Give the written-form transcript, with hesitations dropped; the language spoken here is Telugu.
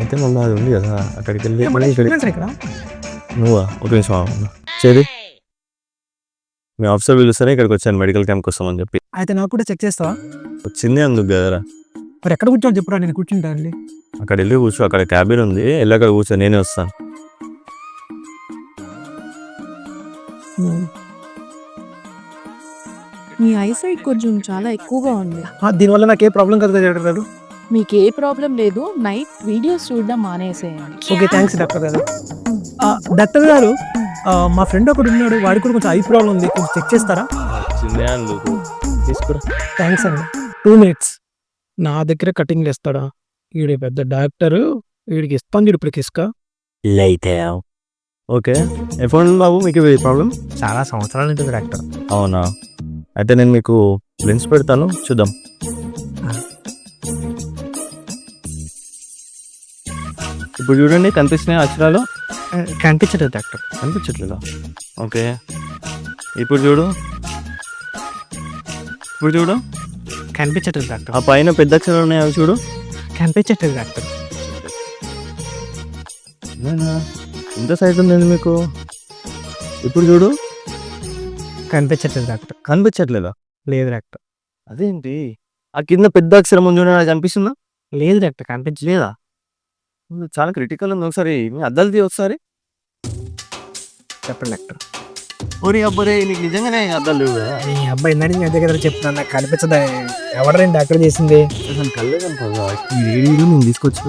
అయితే మళ్ళీ అది ఉంది కదా అక్కడికి వెళ్ళి మన మళ్ళీ ఇక్కడ స్టూడెంట్స్ ఇక్కడ నువ్వా ఒక నిమిషం ఆగు. చేది మీ ఆఫీసర్ పిలుస్తేనే ఇక్కడికి వచ్చాను మెడికల్ క్యాంప్కి వస్తామని చెప్పి. అయితే నాకు కూడా చెక్ చేస్తావా? వచ్చింది అందుకు కదరా. మరి ఎక్కడ కూర్చోని చెప్పురా, నేను కూర్చుంటాను. అక్కడ వెళ్ళి కూర్చో, అక్కడ క్యాబిన్ ఉంది, వెళ్ళి అక్కడ కూర్చో, నేనే వస్తాను. మీ ఐసైట్ కొంచెం చాలా ఎక్కువగా ఉంది. దీనివల్ల నాకు ఏ ప్రాబ్లం కదా డాక్టర్ గారు? మీకు ఏ ప్రాబ్లం లేదు, నైట్ వీడియోస్ చూడడం మానేసేయండి. ఓకే, థ్యాంక్స్ డాక్టర్ గారు. డాక్టర్ గారు, మా ఫ్రెండ్ ఒకడు ఉన్నాడు, వాడికి కూడా కొంచెం ఐ ప్రాబ్లం ఉంది, కొంచెం చెక్ చేస్తారా? వచ్చిందే అందుకు తీసుకురా. థ్యాంక్స్ అండి. 2 minutes. నా దగ్గర కటింగ్ వేస్తాడా? వీడి పెద్ద డాక్టరు, వీడికి ఇస్తాను చూడు ఇప్పుడు కిస్క. ఓకే, ఎప్పుడు బాబు మీకు ఈ ప్రాబ్లం? చాలా సంవత్సరాలు ఉంటుంది డాక్టర్. అవునా, అయితే నేను మీకు లెన్స్ పెడతాను, చూద్దాం. ఇప్పుడు చూడండి, కనిపిస్తున్నాయి అక్షరాలు? కనిపించలేదు డాక్టర్. కనిపించట్లేదా? ఓకే, ఇప్పుడు చూడు, ఇప్పుడు చూడు, కనిపించట్లేదు డాక్టర్. ఆ పైన పెద్ద అక్షరాలు ఉన్నాయి, అవి చూడు. కనిపించట్లేదు డాక్టర్. ఇంత సైజ్ ఉంది మీకు. ఇప్పుడు చూడు, కనిపించట్లేదు డాక్టర్. కనిపించట్లేదా? లేదు డాక్టర్. అదేంటి, ఆ కింద పెద్ద అక్షరం ఉంది చూడండి, అది కనిపిస్తుందా? లేదు డాక్టర్, కనిపించలేదా? చాలా క్రిటికల్ ఉంది. ఒకసారి మీ అద్దాలు తీ ఒకసారి. చెప్పండి డాక్టర్. ఓరి అబ్బరే, నీకు నిజంగానే అద్దాలు లేవు కదా? ఈ అబ్బాయి ఇందాక నేను దగ్గర చెప్తున్నాను, నాకు కనిపించదా? ఎవరైనా డాక్టర్ చేసింది? అసలు కళ్ళే కనపడదా? ఈ వేడి నేను తీసుకొచ్చి